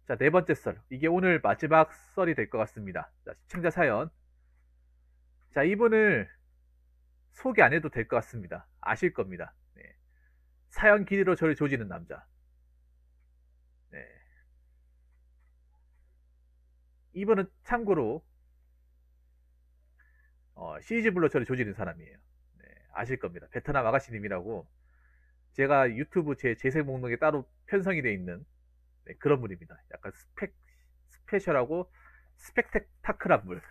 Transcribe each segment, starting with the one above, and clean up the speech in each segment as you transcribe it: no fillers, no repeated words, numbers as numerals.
자, 네 번째 썰. 이게 오늘 마지막 썰이 될 것 같습니다. 자, 시청자 사연. 자, 이분을 소개 안 해도 될 것 같습니다. 아실 겁니다. 네. 사연 길이로 저를 조지는 남자. 네. 이분은 참고로 시리즈물로 저를 조지는 사람이에요. 네, 아실 겁니다. 베트남 아가씨님이라고 제가 유튜브 제 재생 목록에 따로 편성이 되어 있는 네, 그런 분입니다. 약간 스페셜하고 스펙테타클한 물.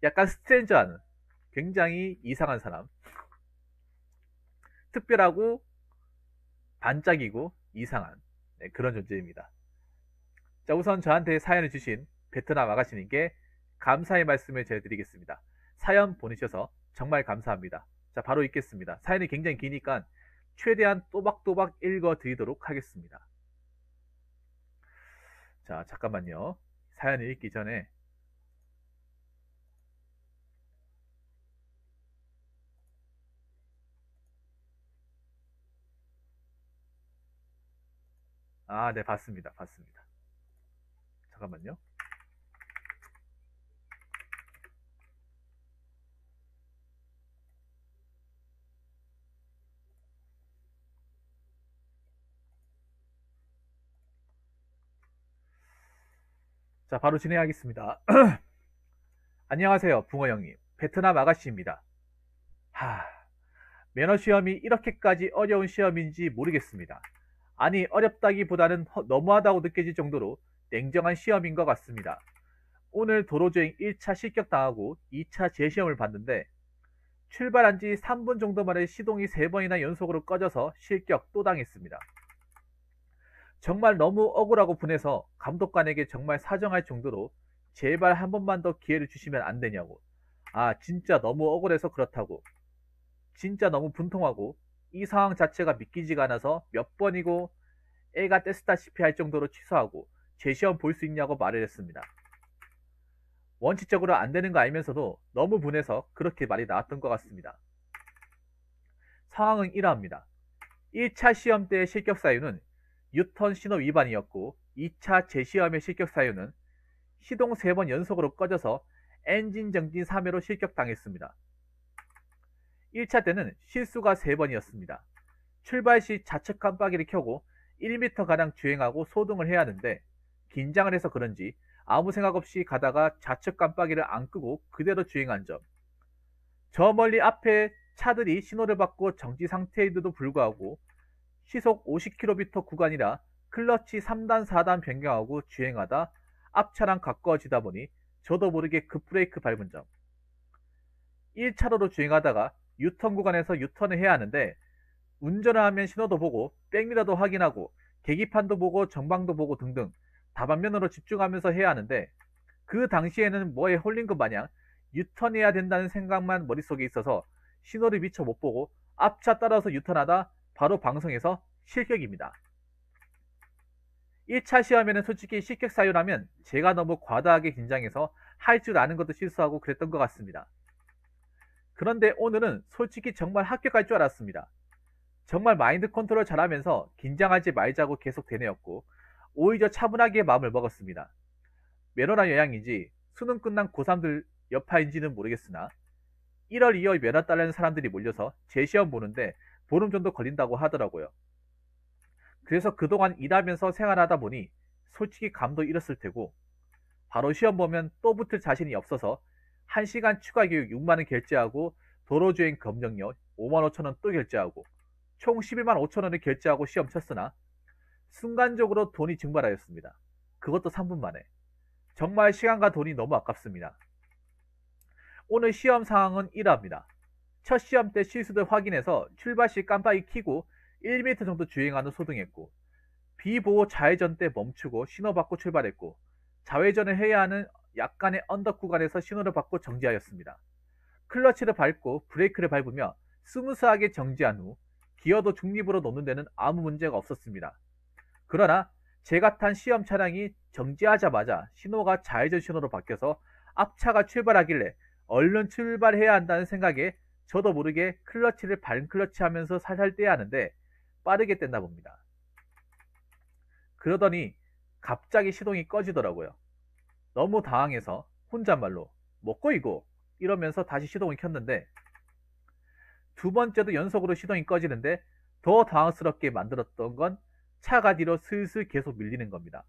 약간 스트레인저한 굉장히 이상한 사람. 특별하고 반짝이고 이상한 네, 그런 존재입니다. 자, 우선 저한테 사연을 주신 베트남 아가씨님께 감사의 말씀을 전해드리겠습니다. 사연 보내셔서 정말 감사합니다. 자, 바로 읽겠습니다. 사연이 굉장히 기니까 최대한 또박또박 읽어드리도록 하겠습니다. 자, 잠깐만요. 사연을 읽기 전에 네, 봤습니다. 봤습니다. 잠깐만요. 자, 바로 진행하겠습니다. 안녕하세요, 붕어 형님. 베트남 아가씨입니다. 면허 시험이 이렇게까지 어려운 시험인지 모르겠습니다. 아니, 어렵다기보다는 너무하다고 느껴질 정도로 냉정한 시험인 것 같습니다. 오늘 도로주행 1차 실격당하고 2차 재시험을 봤는데 출발한 지 3분 정도 만에 시동이 3번이나 연속으로 꺼져서 실격 또 당했습니다. 정말 너무 억울하고 분해서 감독관에게 정말 사정할 정도로 제발 한 번만 더 기회를 주시면 안 되냐고. 진짜 너무 억울해서 그렇다고. 진짜 너무 분통하고 이 상황 자체가 믿기지가 않아서 몇 번이고 애가 떼쓰다시피 할 정도로 취소하고 재시험 볼 수 있냐고 말을 했습니다. 원칙적으로 안 되는 거 알면서도 너무 분해서 그렇게 말이 나왔던 것 같습니다. 상황은 이러합니다. 1차 시험 때의 실격 사유는 유턴 신호 위반이었고 2차 재시험의 실격 사유는 시동 3번 연속으로 꺼져서 엔진 정진 3회로 실격당했습니다. 1차 때는 실수가 3번이었습니다. 출발 시 좌측 깜빡이를 켜고 1m가량 주행하고 소등을 해야 하는데 긴장을 해서 그런지 아무 생각 없이 가다가 좌측 깜빡이를 안 끄고 그대로 주행한 점. 저 멀리 앞에 차들이 신호를 받고 정지 상태에도 불구하고 시속 50km 구간이라 클러치 3단 4단 변경하고 주행하다 앞차랑 가까워지다 보니 저도 모르게 급브레이크 밟은 점. 1차로로 주행하다가 유턴 구간에서 유턴을 해야 하는데 운전을 하면 신호도 보고 백미러도 확인하고 계기판도 보고 전방도 보고 등등 다반면으로 집중하면서 해야 하는데 그 당시에는 뭐에 홀린 것 마냥 유턴해야 된다는 생각만 머릿속에 있어서 신호를 미처 못 보고 앞차 따라서 유턴하다 바로 방송에서 실격입니다. 1차 시험에는 솔직히 실격 사유라면 제가 너무 과다하게 긴장해서 할 줄 아는 것도 실수하고 그랬던 것 같습니다. 그런데 오늘은 솔직히 정말 합격할 줄 알았습니다. 정말 마인드 컨트롤 잘하면서 긴장하지 말자고 계속 되뇌었고 오히려 차분하게 마음을 먹었습니다. 면허나 영향인지 수능 끝난 고3들 여파인지는 모르겠으나 1월 2월 면허 따려는 사람들이 몰려서 재시험 보는데 보름 정도 걸린다고 하더라고요. 그래서 그동안 일하면서 생활하다 보니 솔직히 감도 잃었을 테고 바로 시험 보면 또 붙을 자신이 없어서 1시간 추가 교육 6만원 결제하고 도로주행 검정료 5만 5천원 또 결제하고 총 11만 5천원을 결제하고 시험 쳤으나 순간적으로 돈이 증발하였습니다. 그것도 3분 만에. 정말 시간과 돈이 너무 아깝습니다. 오늘 시험 상황은 이러합니다. 첫 시험 때 실수들 확인해서 출발 시 깜빡이 켜고 1m 정도 주행하는 소등했고 비보호 좌회전 때 멈추고 신호 받고 출발했고 좌회전을 해야 하는 약간의 언덕 구간에서 신호를 받고 정지하였습니다. 클러치를 밟고 브레이크를 밟으며 스무스하게 정지한 후 기어도 중립으로 놓는 데는 아무 문제가 없었습니다. 그러나 제가 탄 시험 차량이 정지하자마자 신호가 좌회전 신호로 바뀌어서 앞차가 출발하길래 얼른 출발해야 한다는 생각에 저도 모르게 클러치를 반클러치 하면서 살살 떼야 하는데 빠르게 뗐나 봅니다. 그러더니 갑자기 시동이 꺼지더라고요. 너무 당황해서 혼잣말로 뭐고 이거 이러면서 다시 시동을 켰는데 두 번째도 연속으로 시동이 꺼지는데 더 당황스럽게 만들었던 건 차가 뒤로 슬슬 계속 밀리는 겁니다.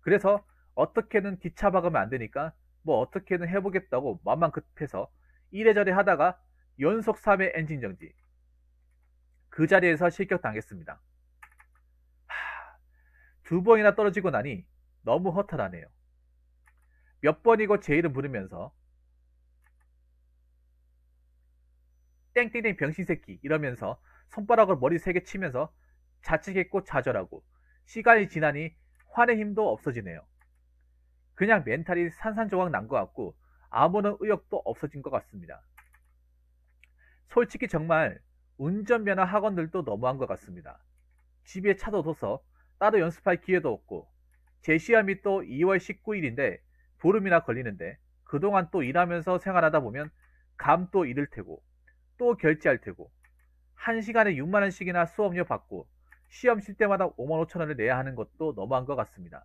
그래서 어떻게는 기차 박으면 안 되니까 뭐 어떻게는 해보겠다고 맘만 급해서 이래저래 하다가 연속 3회 엔진 정지. 그 자리에서 실격당했습니다. 두 번이나 떨어지고 나니 너무 허탈하네요. 몇 번이고 제 이름 부르면서 땡땡땡 병신새끼 이러면서 손가락으로 머리 3개 치면서 자책했고 좌절하고 시간이 지나니 화낼 힘도 없어지네요. 그냥 멘탈이 산산조각 난 것 같고 아무런 의욕도 없어진 것 같습니다. 솔직히 정말 운전면허 학원들도 너무한 것 같습니다. 집에 차도 둬서 따로 연습할 기회도 없고 제 시험이 또 2월 19일인데 보름이나 걸리는데 그동안 또 일하면서 생활하다 보면 감 또 잃을 테고 또 결제할 테고 1시간에 6만원씩이나 수업료 받고 시험 칠 때마다 5만 5천원을 내야 하는 것도 너무한 것 같습니다.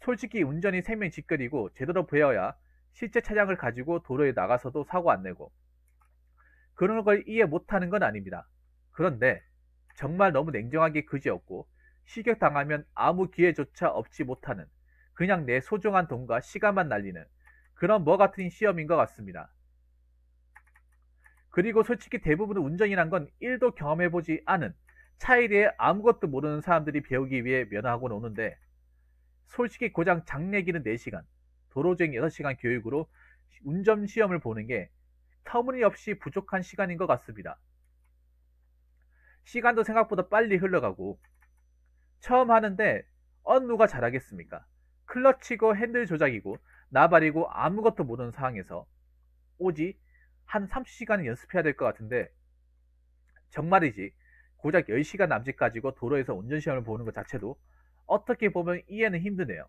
솔직히 운전이 생명 직결이고 제대로 배워야 실제 차량을 가지고 도로에 나가서도 사고 안 내고 그런 걸 이해 못하는 건 아닙니다. 그런데 정말 너무 냉정하게 그지없고 실격당하면 아무 기회조차 얻지 못하는 그냥 내 소중한 돈과 시간만 날리는 그런 뭐 같은 시험인 것 같습니다. 그리고 솔직히 대부분 운전이란 건 1도 경험해보지 않은 차에 대해 아무것도 모르는 사람들이 배우기 위해 면허학원 오는데 솔직히 고장 장내기는 4시간, 도로주행 6시간 교육으로 운전시험을 보는 게 터무니없이 부족한 시간인 것 같습니다. 시간도 생각보다 빨리 흘러가고 처음 하는데 누가 잘하겠습니까? 클러치고 핸들 조작이고 나발이고 아무것도 모르는 상황에서 오직 한 30시간은 연습해야 될 것 같은데 정말이지 고작 10시간 남짓 가지고 도로에서 운전시험을 보는 것 자체도 어떻게 보면 이해는 힘드네요.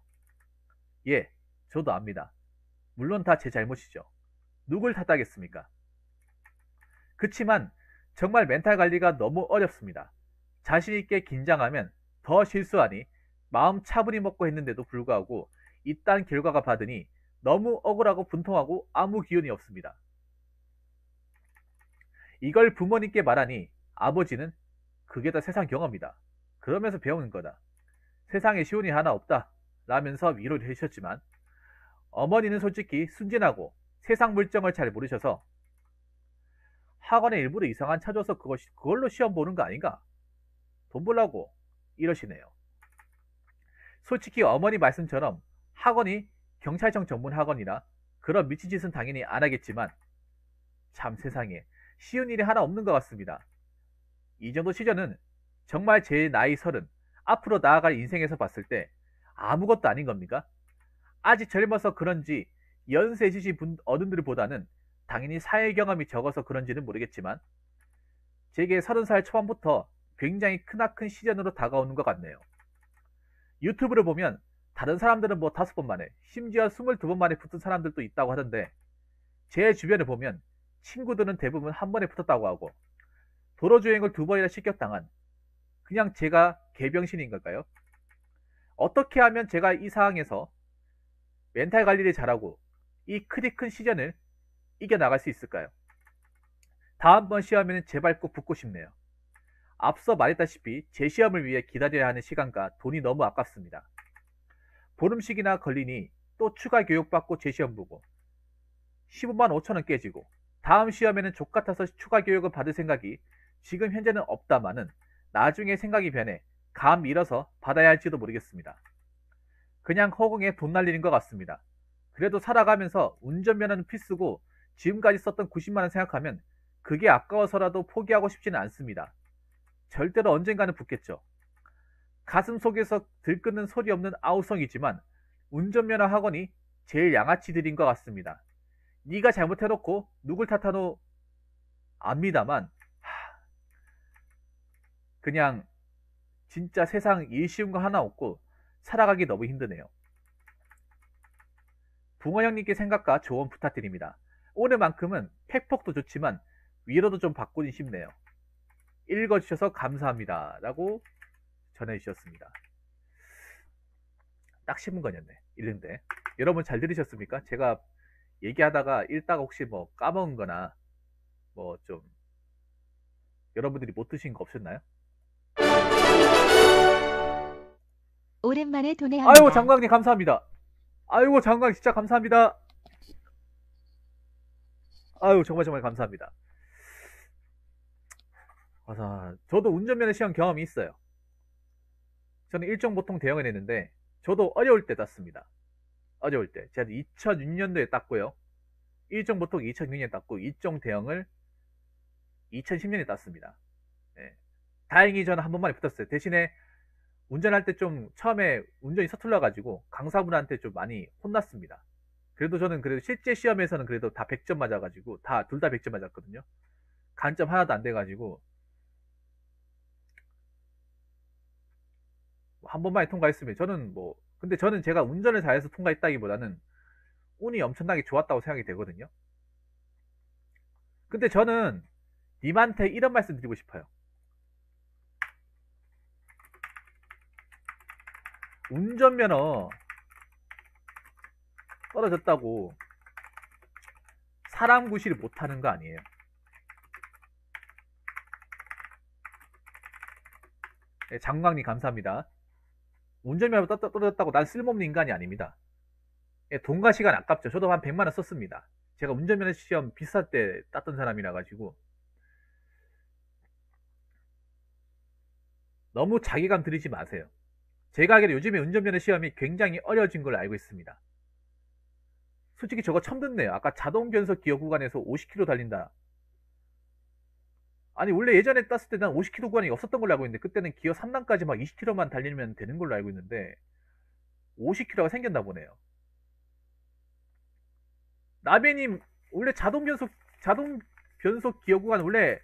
예, 저도 압니다. 물론 다 제 잘못이죠. 누굴 탓하겠습니까? 그치만 정말 멘탈 관리가 너무 어렵습니다. 자신있게 긴장하면 더 실수하니 마음 차분히 먹고 했는데도 불구하고 이딴 결과가 받으니 너무 억울하고 분통하고 아무 기운이 없습니다. 이걸 부모님께 말하니 아버지는 그게 다 세상 경험이다. 그러면서 배우는 거다. 세상에 쉬운이 하나 없다. 라면서 위로를 해주셨지만 어머니는 솔직히 순진하고 세상 물정을 잘 모르셔서 학원에 일부러 이상한 차 줘서 그걸로 시험 보는 거 아닌가? 돈 벌라고 이러시네요. 솔직히 어머니 말씀처럼 학원이 경찰청 전문 학원이라 그런 미친 짓은 당연히 안 하겠지만 참 세상에 쉬운 일이 하나 없는 것 같습니다. 이 정도 시절은 정말 제 나이 30, 앞으로 나아갈 인생에서 봤을 때 아무것도 아닌 겁니까? 아직 젊어서 그런지 연세 있으신 어른들보다는 당연히 사회 경험이 적어서 그런지는 모르겠지만 제게 30살 초반부터 굉장히 크나큰 시련으로 다가오는 것 같네요. 유튜브를 보면 다른 사람들은 뭐 5번 만에 심지어 22번 만에 붙은 사람들도 있다고 하던데 제 주변을 보면 친구들은 대부분 한 번에 붙었다고 하고 도로주행을 2번이나 실격당한 그냥 제가 개병신인 걸까요? 어떻게 하면 제가 이 상황에서 멘탈 관리를 잘하고 이 크디 큰 시련을 이겨나갈 수 있을까요? 다음번 시험에는 제발 꼭 붙고 싶네요. 앞서 말했다시피 제 시험을 위해 기다려야 하는 시간과 돈이 너무 아깝습니다. 보름씩이나 걸리니 또 추가 교육받고 제 시험 보고 15만 5천원 깨지고 다음 시험에는 족같아서 추가 교육을 받을 생각이 지금 현재는 없다마는 나중에 생각이 변해 감 잃어서 받아야 할지도 모르겠습니다. 그냥 허공에 돈 날리는 것 같습니다. 그래도 살아가면서 운전면허는 필수고 지금까지 썼던 90만원 생각하면 그게 아까워서라도 포기하고 싶지는 않습니다. 절대로 언젠가는 붙겠죠. 가슴 속에서 들끓는 소리 없는 아우성이지만 운전면허 학원이 제일 양아치들인 것 같습니다. 네가 잘못해놓고 누굴 탓하노 압니다만 그냥 진짜 세상 일 쉬운 거 하나 없고 살아가기 너무 힘드네요. 붕어 형님께 생각과 조언 부탁드립니다. 오늘만큼은 팩폭도 좋지만 위로도 좀 받고는 싶네요. 읽어주셔서 감사합니다. 라고 전해주셨습니다. 딱 10분간이었네. 읽는데. 여러분 잘 들으셨습니까? 제가 얘기하다가 읽다가 혹시 뭐 까먹은 거나 뭐 좀 여러분들이 못 드신 거 없었나요? 오랜만에 아이고 도내합니다. 장관님 감사합니다. 아이고 장관 진짜 감사합니다. 아유 정말 정말 감사합니다. 아, 저도 운전면허 시험 경험이 있어요. 저는 일종 보통 대형을 했는데 저도 어려울 때 땄습니다. 어려울 때 제가 2006년도에 땄고요. 일종 보통 2006년에 땄고 일종 대형을 2010년에 땄습니다. 네. 다행히 저는 한 번만에 붙었어요. 대신에 운전할 때 좀 처음에 운전이 서툴러 가지고 강사분한테 좀 많이 혼났습니다. 그래도 저는 그래도 실제 시험에서는 그래도 다 100점 맞아가지고 다 둘 다 100점 맞았거든요. 간점 하나도 안 돼가지고 한 번만에 통과했으면 저는 뭐 근데 저는 제가 운전을 잘해서 통과했다기보다는 운이 엄청나게 좋았다고 생각이 되거든요. 근데 저는 님한테 이런 말씀 드리고 싶어요. 운전면허 떨어졌다고 사람 구실을 못하는 거 아니에요. 네, 장광님 감사합니다. 운전면허 떨어졌다고 난 쓸모없는 인간이 아닙니다. 예, 돈과 시간 아깝죠. 저도 한 100만 원 썼습니다. 제가 운전면허 시험 비쌀 때 땄던 사람이라 가지고 너무 자기감 들이지 마세요. 제가 알기로 요즘에 운전면허 시험이 굉장히 어려워진 걸로 알고 있습니다. 솔직히 저거 처음 듣네요. 아까 자동 변속 기어 구간에서 50km 달린다. 아니 원래 예전에 땄을 때 난 50km 구간이 없었던 걸로 알고 있는데 그때는 기어 3단까지 막 20km만 달리면 되는 걸로 알고 있는데 50km가 생겼나 보네요. 나베님 원래 자동 변속 기어 구간 원래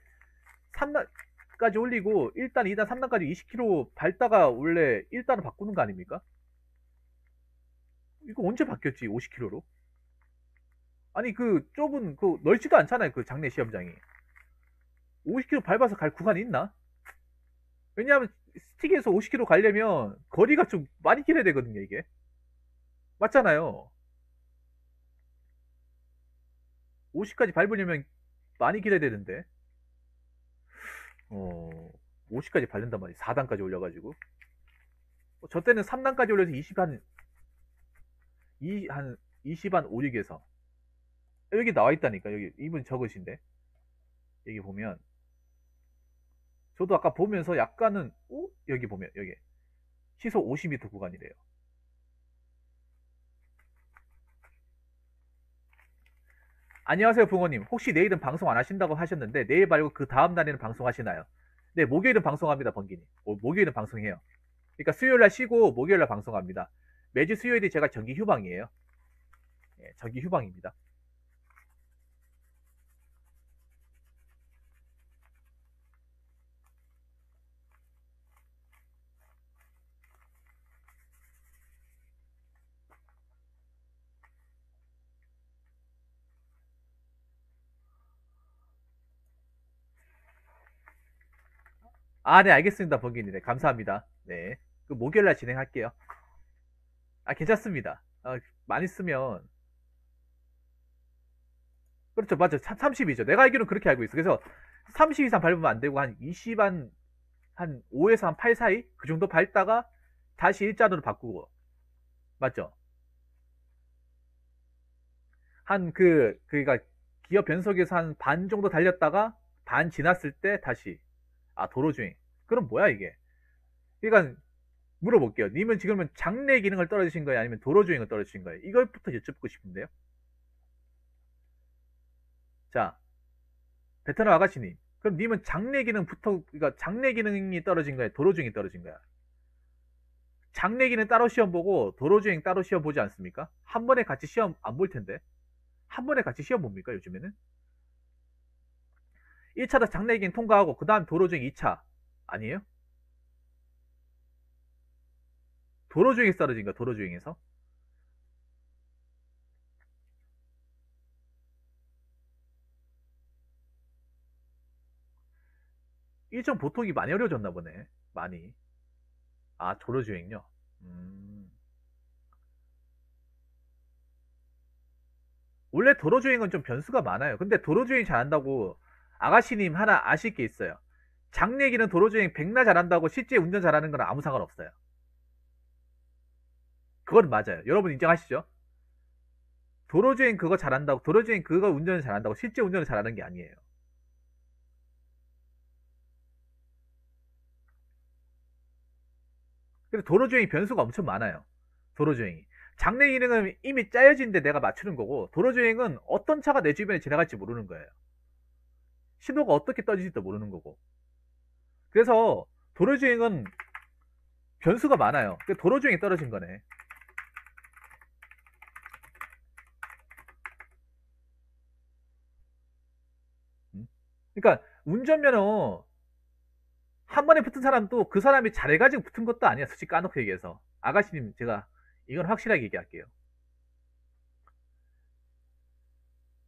3단까지 올리고 1단, 2단, 3단까지 20km 밟다가 원래 1단을 바꾸는 거 아닙니까? 이거 언제 바뀌었지 50km로? 아니 그 좁은 그 넓지도 않잖아요 그 장내 시험장이. 50km 밟아서 갈 구간이 있나? 왜냐하면 스틱에서 50km 가려면 거리가 좀 많이 길어야 되거든요 이게. 맞잖아요. 50까지 밟으려면 많이 길어야 되는데 50까지 밟는단 말이에요. 4단까지 올려가지고 저 때는 3단까지 올려서 20한 5, 6에서 여기 나와 있다니까. 여기 이분 적으신데 여기 보면 저도 아까 보면서 약간은 여기 보면 여기 시속 50m 구간이래요. 안녕하세요 붕어님. 혹시 내일은 방송 안 하신다고 하셨는데 내일 말고 그 다음 날에는 방송하시나요? 네, 목요일은 방송합니다 번기님. 목요일은 방송해요. 그러니까 수요일날 쉬고 목요일날 방송합니다. 매주 수요일이 제가 정기 휴방이에요. 예, 정기 휴방입니다. 아, 네, 알겠습니다 번기님. 네, 감사합니다. 네, 그 목요일날 진행할게요. 아, 괜찮습니다. 많이 쓰면 그렇죠. 맞죠. 30이죠. 내가 알기로는 그렇게 알고 있어. 그래서 30 이상 밟으면 안 되고 한 20, 한 5에서 한 8 사이? 그 정도 밟다가 다시 일자로 바꾸고. 맞죠? 그니까 기어 변속에서 한 반 정도 달렸다가 반 지났을 때 다시. 아, 도로주행. 그럼 뭐야, 이게? 그러니까 물어볼게요. 님은 지금은 장내 기능을 떨어지신 거예요? 아니면 도로주행을 떨어지신 거예요? 이걸부터 여쭙고 싶은데요. 자, 베트남 아가씨님. 그럼 님은 장내 기능부터, 그러니까 장내 기능이 떨어진 거예요? 도로주행이 떨어진 거야? 장내 기능 따로 시험 보고 도로주행 따로 시험 보지 않습니까? 한 번에 같이 시험 안 볼 텐데. 한 번에 같이 시험 봅니까, 요즘에는? 1차도 장내 기능 통과하고, 그 다음 도로주행 2차. 아니에요? 도로주행에서 떨어진 거야, 도로주행에서. 일정 보통이 많이 어려워졌나 보네. 많이. 아, 도로주행요? 음. 원래 도로주행은 좀 변수가 많아요. 근데 도로주행 잘한다고 아가씨님 하나 아실 게 있어요. 장래기는 도로주행 백나 잘한다고 실제 운전 잘하는 거랑 아무 상관없어요. 그건 맞아요. 여러분 인정하시죠? 도로주행 그거 잘한다고, 도로주행 그거 운전을 잘한다고 실제 운전을 잘하는 게 아니에요. 그래서 도로주행이 변수가 엄청 많아요. 도로주행이. 장래 기능은 이미 짜여진데 내가 맞추는 거고, 도로주행은 어떤 차가 내 주변에 지나갈지 모르는 거예요. 신호가 어떻게 떠질지도 모르는 거고. 그래서 도로주행은 변수가 많아요. 도로주행이 떨어진 거네. 그러니까 운전면허 한 번에 붙은 사람도 그 사람이 잘해가지고 붙은 것도 아니야. 솔직히 까놓고 얘기해서. 아가씨님, 제가 이건 확실하게 얘기할게요.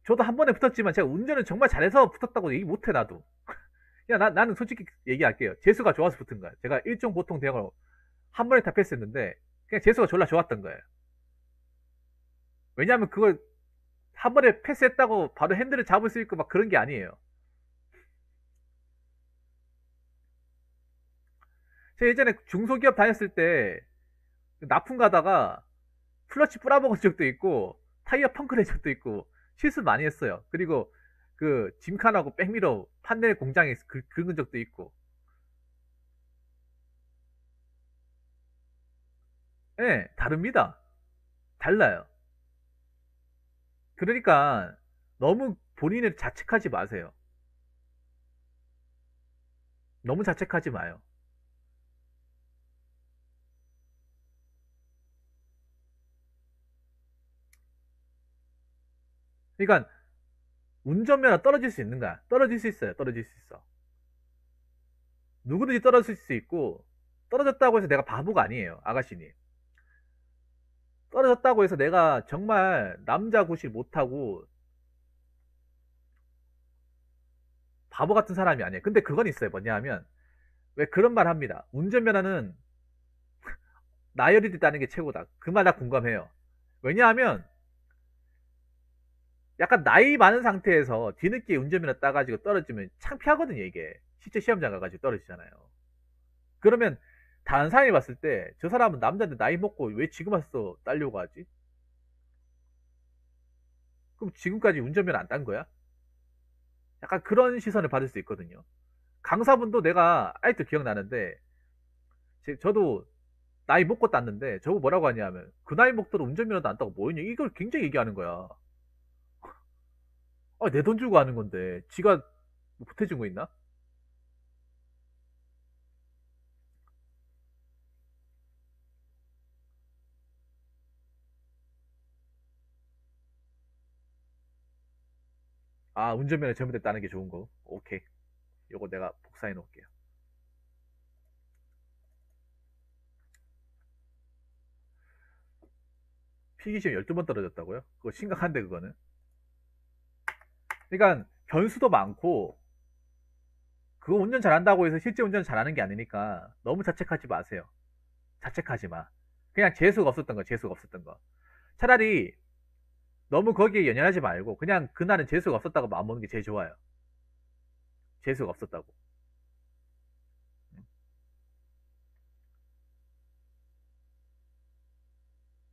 저도 한 번에 붙었지만 제가 운전을 정말 잘해서 붙었다고 얘기 못해, 나도. 나는 솔직히 얘기할게요. 재수가 좋아서 붙은 거야. 제가 일종 보통 대학을 한 번에 다 패스했는데, 그냥 재수가 졸라 좋았던 거예요. 왜냐하면 그걸 한 번에 패스했다고 바로 핸들을 잡을 수 있고 막 그런 게 아니에요. 제가 예전에 중소기업 다녔을 때 납품 가다가 클러치 뿌라먹은 적도 있고 타이어 펑크 낸 적도 있고 실수 많이 했어요. 그리고 그 짐칸하고 백미러 판넬 공장에 긁은 적도 있고. 예, 다릅니다. 달라요. 그러니까 너무 본인을 자책하지 마세요. 너무 자책하지 마요. 그러니까 운전면허 떨어질 수 있는가? 떨어질 수 있어요. 떨어질 수 있어. 누구든지 떨어질 수 있고, 떨어졌다고 해서 내가 바보가 아니에요. 아가씨님. 떨어졌다고 해서 내가 정말 남자 구실 못하고 바보 같은 사람이 아니에요. 근데 그건 있어요. 뭐냐 하면, 왜 그런 말 합니다. 운전면허는 나열이 됐다는 게 최고다. 그 말 나 공감해요. 왜냐하면, 약간 나이 많은 상태에서 뒤늦게 운전면허 따가지고 떨어지면 창피하거든요, 이게. 실제 시험장 가가지고 떨어지잖아요. 그러면 다른 사람이 봤을 때 저 사람은 남자인데 나이 먹고 왜 지금 와서 따려고 하지? 그럼 지금까지 운전면허 안 딴 거야? 약간 그런 시선을 받을 수 있거든요. 강사분도 내가 아직도 기억나는데 저도 나이 먹고 땄는데 저거 뭐라고 하냐면 그 나이 먹도록 운전면허도 안 따고 뭐였냐 이걸 굉장히 얘기하는 거야. 아, 내 돈 주고 하는 건데 지가 뭐 보태준 거 있나? 아, 운전면허 잘못때 따는 게 좋은 거. 오케이. 요거 내가 복사해 놓을게요. 필기시험 12번 떨어졌다고요? 그거 심각한데 그거는. 그러니까 변수도 많고 그거 운전 잘한다고 해서 실제 운전 잘하는 게 아니니까 너무 자책하지 마세요. 자책하지 마. 그냥 재수가 없었던 거, 재수가 없었던 거. 차라리 너무 거기에 연연하지 말고 그냥 그날은 재수가 없었다고 마음먹는 게 제일 좋아요. 재수가 없었다고.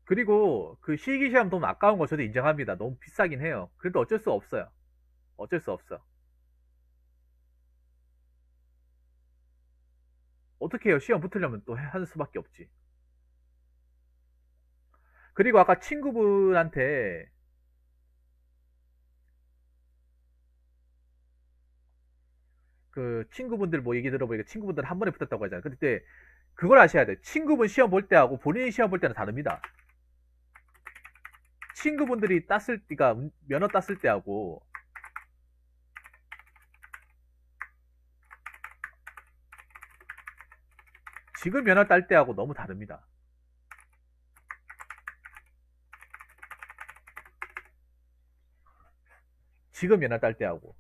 그리고 그 실기시험 돈 아까운 거 저도 인정합니다. 너무 비싸긴 해요. 그래도 어쩔 수 없어요. 어쩔 수 없어. 어떻게 해요? 시험 붙으려면 또 하는 수밖에 없지. 그리고 아까 친구분한테 그 친구분들 뭐 얘기 들어보니까 친구분들 한 번에 붙었다고 하잖아요. 근데 그걸 아셔야 돼요. 친구분 시험 볼 때하고 본인이 시험 볼 때는 다릅니다. 친구분들이 땄을 때가 면허 땄을 때하고 지금 면허 딸 때하고 너무 다릅니다. 지금 면허 딸 때하고.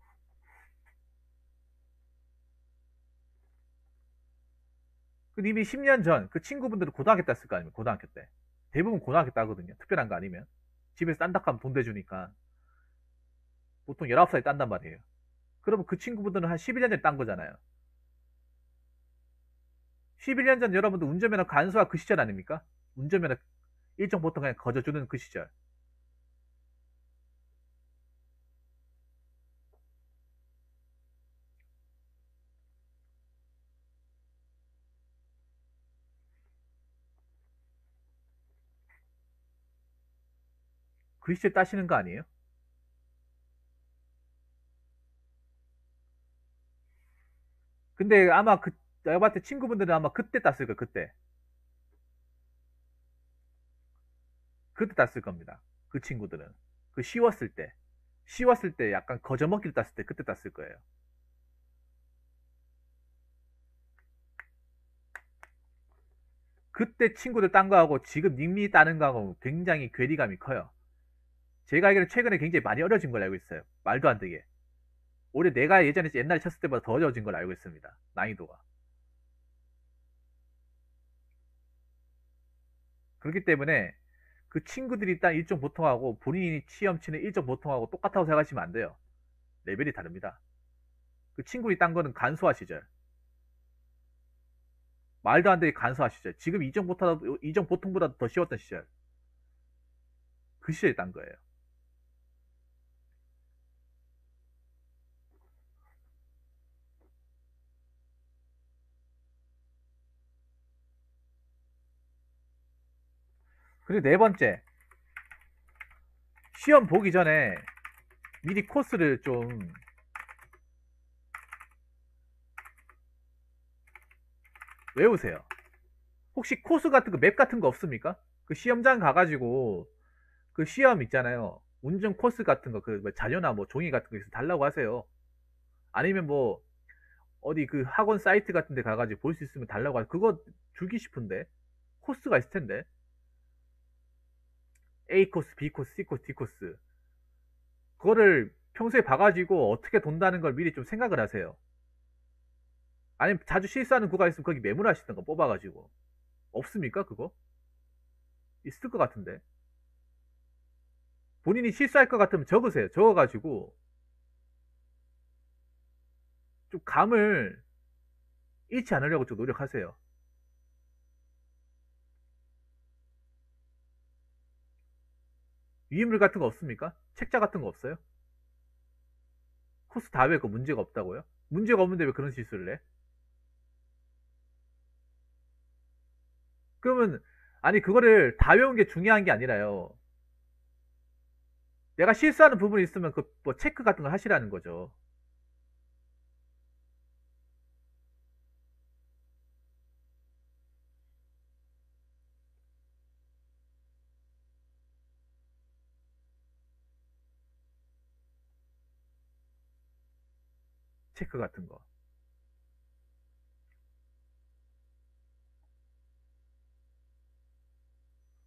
이미 10년 전 그 친구분들은 고등학교 땄을 거 아닙니까? 고등학교 때. 대부분 고등학교 따거든요. 특별한 거 아니면. 집에서 딴다 하면 돈 대주니까. 보통 19살에 딴단 말이에요. 그러면 그 친구분들은 한 11년 전에 딴 거잖아요. 11년 전 여러분들 운전면허 간소화 그 시절 아닙니까? 운전면허 일정 보통 그냥 거저주는 그 시절. 그 시절 따시는 거 아니에요? 근데 아마 내가 봤을 때 친구분들은 아마 그때 땄을 거예요, 그때. 그때 땄을 겁니다. 그 친구들은. 그 쉬웠을 때. 쉬웠을 때 약간 거저먹기를 땄을 때 그때 땄을 거예요. 그때 친구들 딴 거하고 지금 닉미 따는 거하고 굉장히 괴리감이 커요. 제가 알기로 최근에 굉장히 많이 어려진 걸 알고 있어요. 말도 안 되게. 오히려 내가 예전에 옛날에 쳤을 때보다 더 어려진 걸 알고 있습니다. 난이도가. 그렇기 때문에 그 친구들이 딴 일종 보통하고 본인이 시험 치는 일종 보통하고 똑같다고 생각하시면 안 돼요. 레벨이 다릅니다. 그 친구들이 딴 거는 간소화 시절. 말도 안 되게 간소화 시절. 지금 이종 보통보다 더 쉬웠던 시절. 그 시절에 딴 거예요. 그리고 네 번째, 시험 보기 전에 미리 코스를 좀 외우세요. 혹시 코스 같은 거, 맵 같은 거 없습니까? 그 시험장 가가지고 그 시험 있잖아요. 운전 코스 같은 거, 그 자료나 뭐 종이 같은 거 있으면 달라고 하세요. 아니면 뭐 어디 그 학원 사이트 같은 데 가가지고 볼 수 있으면 달라고 하세요. 그거 주기 싶은데. 코스가 있을 텐데. A 코스, B 코스, C 코스, D 코스. 그거를 평소에 봐가지고 어떻게 돈다는 걸 미리 좀 생각을 하세요. 아니면 자주 실수하는 구간 있으면 거기 메모하시던 거 뽑아가지고. 없습니까, 그거? 있을 것 같은데. 본인이 실수할 것 같으면 적으세요. 적어가지고 좀 감을 잃지 않으려고 좀 노력하세요. 위인물 같은 거 없습니까? 책자 같은 거 없어요? 코스 다 외우고 문제가 없다고요? 문제가 없는데 왜 그런 실수를 해? 그러면 아니 그거를 다 외운 게 중요한 게 아니라요. 내가 실수하는 부분이 있으면 그 뭐 체크 같은 걸 하시라는 거죠. 체크 같은 거.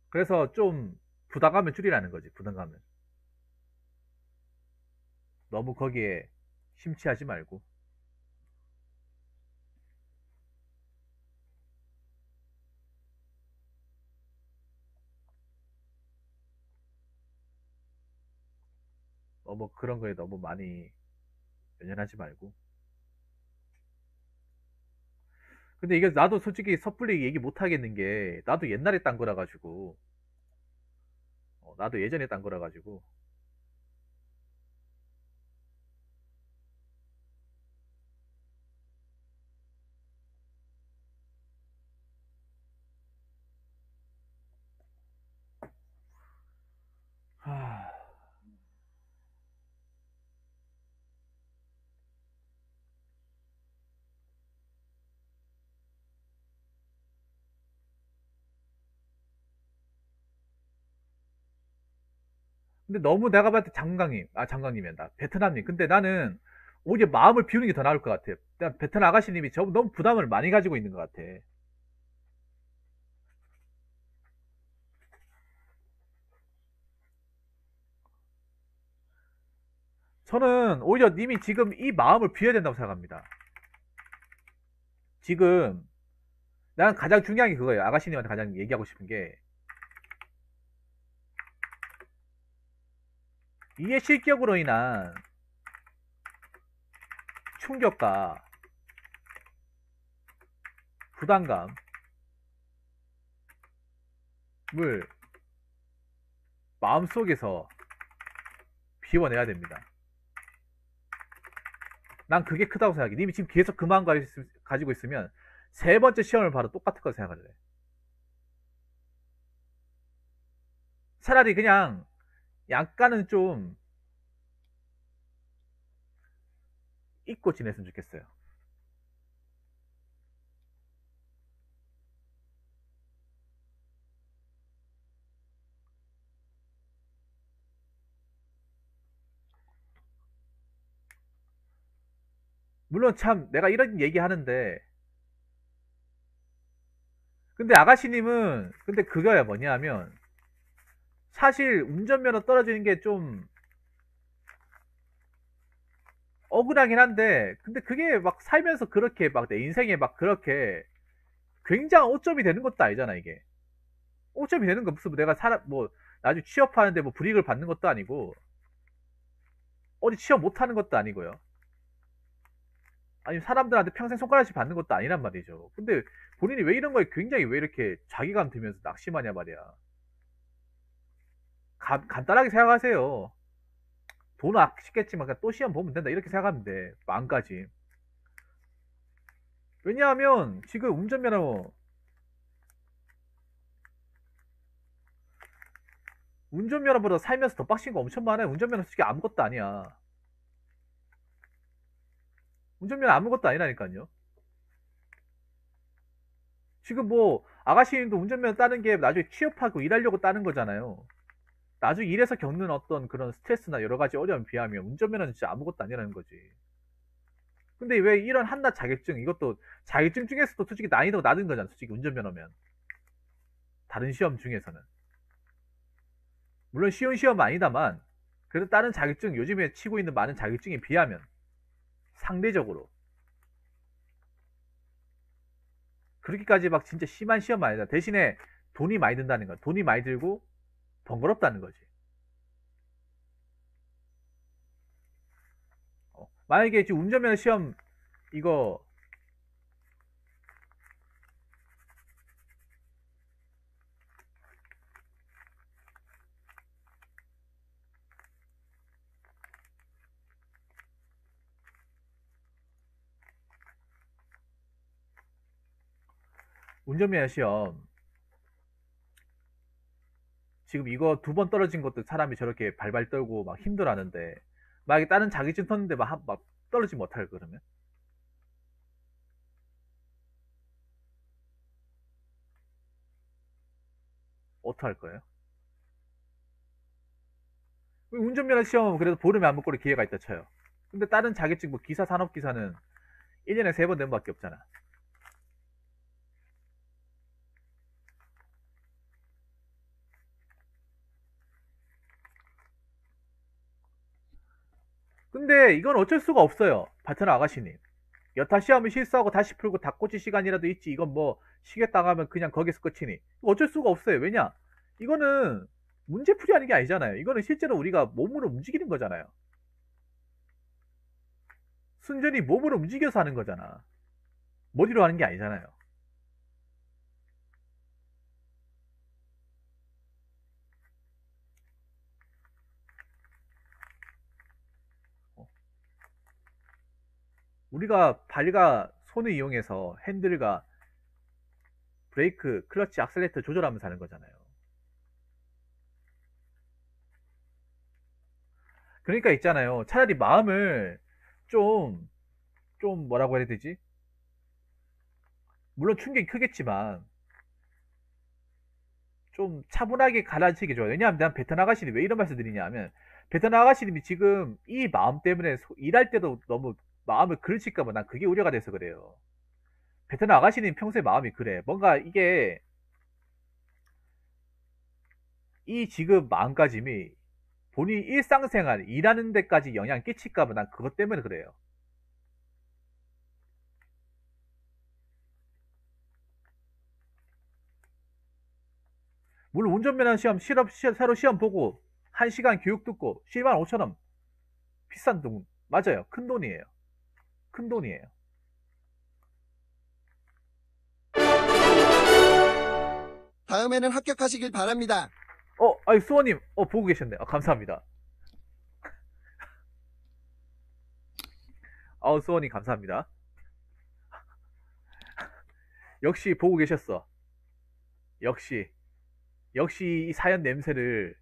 그래서 좀 부담감을 줄이라는 거지. 부담감을. 너무 거기에 심취하지 말고. 너무 그런 거에 너무 많이 연연하지 말고. 근데 이게 나도 솔직히 섣불리 얘기 못 하겠는 게 나도 옛날에 딴 거라 가지고 나도 예전에 딴 거라 가지고 하... 근데 너무 내가 봤을 때 장강님이란다. 베트남님. 근데 나는 오히려 마음을 비우는 게 더 나을 것 같아요. 일단 베트남 아가씨님이 너무 부담을 많이 가지고 있는 것 같아. 저는 오히려 님이 지금 이 마음을 비워야 된다고 생각합니다. 지금 난 가장 중요한 게 그거예요. 아가씨님한테 가장 얘기하고 싶은 게 이해 실격으로 인한 충격과 부담감을 마음속에서 비워내야 됩니다. 난 그게 크다고 생각해. 님이 지금 계속 그 마음 가지고 있으면 세 번째 시험을 봐도 똑같을 거라 생각할래. 차라리 그냥 약간은 좀 잊고 지냈으면 좋겠어요. 물론 참 내가 이런 얘기 하는데, 근데 아가씨님은 근데 그거야 뭐냐면, 사실 운전면허 떨어지는 게 좀 억울하긴 한데, 근데 그게 막 살면서 그렇게 막 내 인생에 막 그렇게 굉장한 오점이 되는 것도 아니잖아. 이게 오점이 되는 거 무슨 내가 사람 뭐 나중에 취업하는데 뭐 불이익을 받는 것도 아니고 어디 취업 못하는 것도 아니고요. 아니 사람들한테 평생 손가락질 받는 것도 아니란 말이죠. 근데 본인이 왜 이런 거에 굉장히 왜 이렇게 자기감 들면서 낙심하냐 말이야. 간단하게 생각하세요. 돈은 아쉽겠지만 그냥 또 시험 보면 된다 이렇게 생각하면 돼. 마음까지. 왜냐하면 지금 운전면허보다 살면서 더 빡친 거 엄청 많아요. 운전면허 솔직히 아무것도 아니야. 운전면허 아무것도 아니라니까요. 지금 뭐 아가씨님도 운전면허 따는 게 나중에 취업하고 일하려고 따는 거잖아요. 나중에 일에서 겪는 어떤 그런 스트레스나 여러 가지 어려움에 비하면 운전면허는 진짜 아무것도 아니라는 거지. 근데 왜 이런 한낱 자격증, 이것도 자격증 중에서도 솔직히 난이도가 낮은 거잖아. 솔직히 운전면허면. 다른 시험 중에서는. 물론 쉬운 시험은 아니다만, 그래도 다른 자격증, 요즘에 치고 있는 많은 자격증에 비하면 상대적으로 그렇게까지 막 진짜 심한 시험은 아니다. 대신에 돈이 많이 든다는 거야. 돈이 많이 들고 번거롭다는 거지. 만약에 지금 운전면허 시험 이거 운전면허 시험 지금 이거 두 번 떨어진 것도 사람이 저렇게 발발 떨고 막 힘들어하는데 만약에 다른 자격증 탔는데 막 떨어지면 어떡할 그러면? 어떡할 거예요? 운전면허 시험 그래도 보름에 한 번 꼴의 기회가 있다 쳐요. 근데 다른 자격증 뭐 기사 산업기사는 1년에 3번 내는 밖에 없잖아. 근데 이건 어쩔 수가 없어요. 바트너 아가씨님. 여타 시험을 실수하고 다시 풀고 닭꼬치 시간이라도 있지. 이건 뭐 쉬겠다 하면 그냥 거기서 끝이니. 어쩔 수가 없어요. 왜냐? 이거는 문제풀이 하는 게 아니잖아요. 이거는 실제로 우리가 몸으로 움직이는 거잖아요. 순전히 몸으로 움직여서 하는 거잖아. 머리로 하는 게 아니잖아요. 어. 우리가 발과 손을 이용해서 핸들과 브레이크, 클러치, 악셀레이터 조절하면서 하는 거잖아요. 그러니까 있잖아요. 차라리 마음을 좀, 좀 뭐라고 해야 되지? 물론 충격이 크겠지만 좀 차분하게 가라앉히기 좋아요. 왜냐하면 난 베트남 아가씨님 왜 이런 말씀 드리냐 하면 베트남 아가씨님이 지금 이 마음 때문에 일할 때도 너무 마음을 그르칠까봐 난 그게 우려가 돼서 그래요. 베트남 아가씨님 평소에 마음이 그래. 뭔가 이게 이 지금 마음가짐이 본인 일상생활 일하는 데까지 영향 끼칠까봐 난 그것 때문에 그래요. 물론 운전면허 시험 새로 시험 보고 1시간 교육 듣고 105,000원. 비싼 돈. 맞아요. 큰 돈이에요. 큰 돈이에요. 다음에는 합격하시길 바랍니다. 아니, 수호님, 보고 계셨네. 감사합니다. 수호님, 감사합니다. 역시 보고 계셨어. 역시 이 사연 냄새를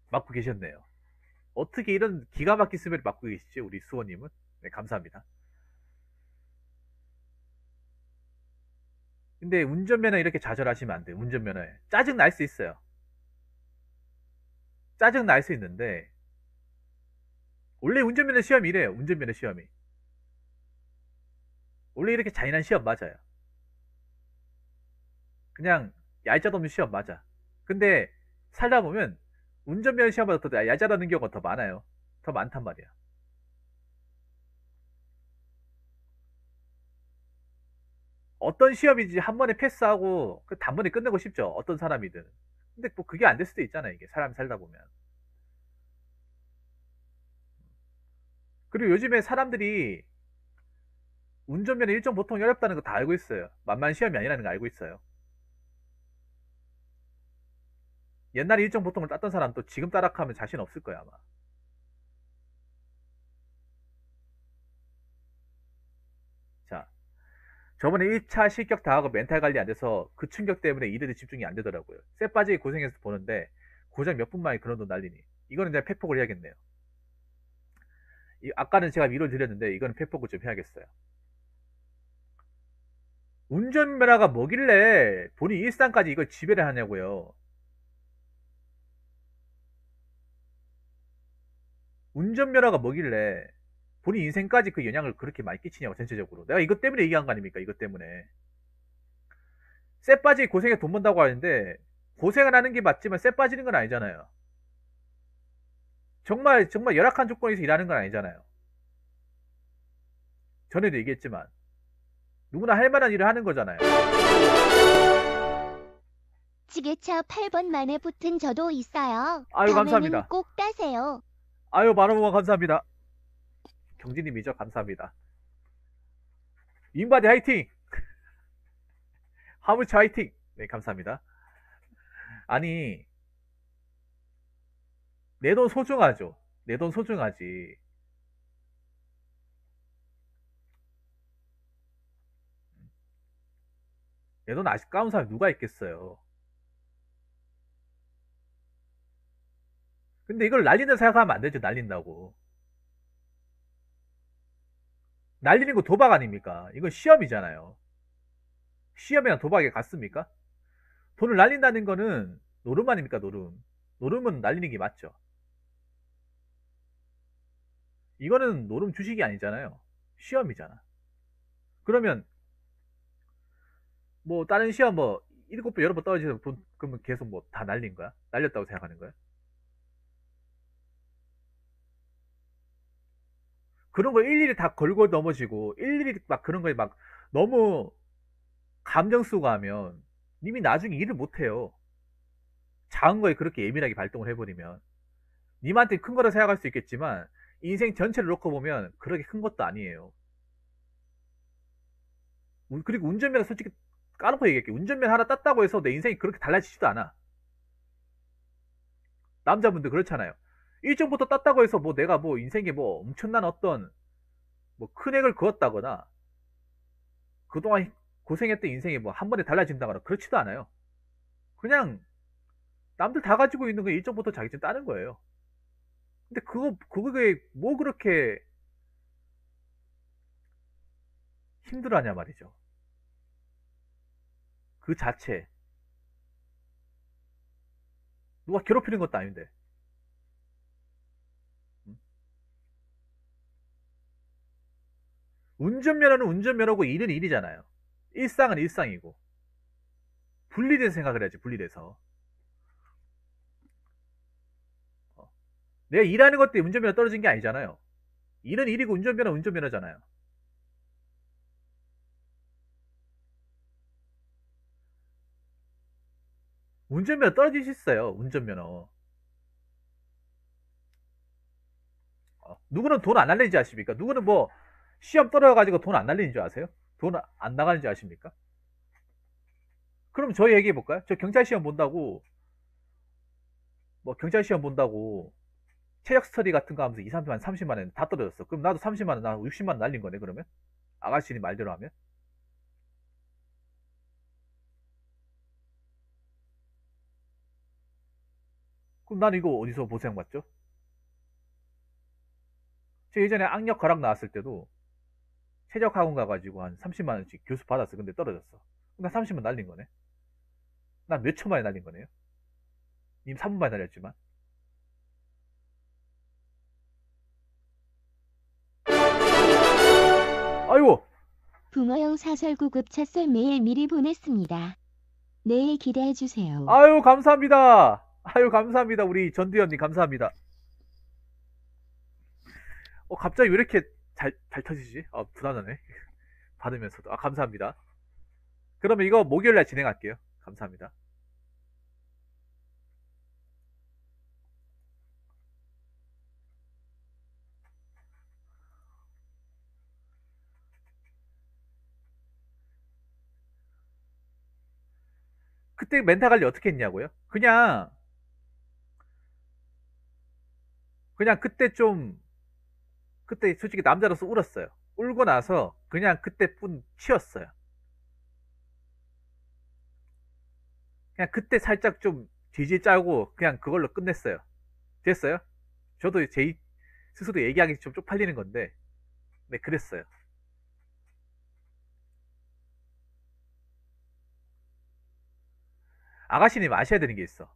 맡고 계셨네요. 어떻게 이런 기가 막힌 스멜을 맡고 계시지, 우리 수호님은? 네, 감사합니다. 근데 운전면허 이렇게 좌절하시면 안 돼요. 운전면허에 짜증 날 수 있어요. 짜증 날 수 있는데 원래 운전면허 시험이 이래요. 운전면허 시험이 원래 이렇게 잔인한 시험 맞아요. 그냥 얄짤 없는 시험 맞아. 근데 살다 보면 운전면허 시험보다 더 얄짤하는 경우가 더 많아요. 더 많단 말이야. 어떤 시험이지 한 번에 패스하고 단번에 끝내고 싶죠. 어떤 사람이든. 근데 뭐 그게 안 될 수도 있잖아요. 이게 사람이 살다 보면. 그리고 요즘에 사람들이 운전면허 일정 보통이 어렵다는 거 다 알고 있어요. 만만 시험이 아니라는 거 알고 있어요. 옛날에 일정 보통을 땄던 사람도 지금 따라하면 자신 없을 거야 아마. 자, 저번에 1차 실격 당하고 멘탈 관리 안 돼서 그 충격 때문에 일에 집중이 안 되더라고요. 쇠 빠지게 고생해서 보는데 고작 몇 분 만에 그런 돈 날리니. 이거는 내가 팩폭을 해야겠네요. 아까는 제가 위로를 드렸는데 이거는 팩폭을 좀 해야겠어요. 운전면허가 뭐길래 본인 일상까지 이걸 지배를 하냐고요. 운전면허가 뭐길래 본인 인생까지 그 영향을 그렇게 많이 끼치냐고. 전체적으로 내가 이것 때문에 얘기한 거 아닙니까? 이것 때문에 쇠 빠지게 고생해 돈 번다고 하는데 고생을 하는 게 맞지만 쇠 빠지는 건 아니잖아요. 정말 열악한 조건에서 일하는 건 아니잖아요. 전에도 얘기했지만 누구나 할 만한 일을 하는 거잖아요. 지게차 8번 만에 붙은 저도 있어요. 아유, 다음에는 감사합니다. 꼭 따세요. 아유, 만원무원 감사합니다. 경진님이죠. 감사합니다. 인바디 화이팅! 하무치 화이팅! 네, 감사합니다. 아니, 내 돈 소중하죠. 내 돈 소중하지. 내 돈 아까운 사람이 누가 있겠어요. 근데 이걸 날리는 생각하면 안 되죠. 날린다고. 날리는 거 도박 아닙니까? 이건 시험이잖아요. 시험이랑 도박에 같습니까? 돈을 날린다는 거는 노름 아닙니까? 노름. 노름은 날리는 게 맞죠. 이거는 노름 주식이 아니잖아요. 시험이잖아. 그러면 뭐 다른 시험 뭐 7번 여러 번 떨어지서 돈 그러면 계속 뭐 다 날린 거야? 날렸다고 생각하는 거야? 그런 거 일일이 다 걸고 넘어지고 일일이 막 그런 거에 막 너무 감정 쓰고 하면 님이 나중에 일을 못 해요. 작은 거에 그렇게 예민하게 발동을 해버리면 님한테 큰 거라 생각할 수 있겠지만 인생 전체를 놓고 보면 그렇게 큰 것도 아니에요. 그리고 운전면허 솔직히 까놓고 얘기할게. 운전면허 하나 땄다고 해서 내 인생이 그렇게 달라지지도 않아. 남자분들 그렇잖아요. 일정부터 땄다고 해서 뭐 내가 뭐 인생에 뭐 엄청난 어떤 뭐 큰 액을 그었다거나 그동안 고생했던 인생이 뭐 한 번에 달라진다거나 그렇지도 않아요. 그냥 남들 다 가지고 있는 거 일정부터 자기쯤 따는 거예요. 근데 그거에 뭐 그렇게 힘들어하냐 말이죠. 그 자체. 누가 괴롭히는 것도 아닌데. 운전면허는 운전면허고 일은 일이잖아요. 일상은 일상이고. 분리돼서 생각을 해야지, 분리돼서. 내가 일하는 것 때문에 운전면허 떨어진 게 아니잖아요. 일은 일이고 운전면허 운전면허잖아요. 운전면허 떨어질 수 있어요. 운전면허. 누구는 돈 안 날리는 줄 아십니까? 누구는 뭐 시험 떨어져가지고 돈 안 날리는 줄 아세요? 돈 안 나가는 줄 아십니까? 그럼 저희 얘기해 볼까요? 저 경찰 시험 본다고 체력 스터디 같은 거 하면서 2, 3만 원, 30만 원 다 떨어졌어. 그럼 나도 30만 원, 나 60만 원 날린 거네, 그러면? 아가씨님 말대로 하면? 그럼 난 이거 어디서 보상받죠? 저 예전에 악력 과락 나왔을 때도 최적 학원 가가지고 한 30만 원씩 교수 받았어. 근데 떨어졌어. 나 30만 원 날린 거네. 난 몇 초만에 날린 거네요. 님 3분 만에 날렸지만. 아이고! 붕어형 사설 구급 찻설 메일 미리 보냈습니다. 내일 기대해주세요. 아유, 감사합니다. 아유, 감사합니다. 우리 전두현님, 감사합니다. 갑자기 왜 이렇게 잘 터지지? 불안하네. 받으면서도. 감사합니다. 그러면 이거 목요일날 진행할게요. 감사합니다. 그때 멘탈 관리 어떻게 했냐고요? 그냥 그때 솔직히 남자로서 울었어요. 울고 나서 그냥 그때뿐 치웠어요. 그냥 그때 살짝 좀 질질 짜고 그냥 그걸로 끝냈어요. 됐어요? 저도 제 스스로 얘기하기 좀 쪽팔리는 건데, 네, 그랬어요. 아가씨님 아셔야 되는 게 있어.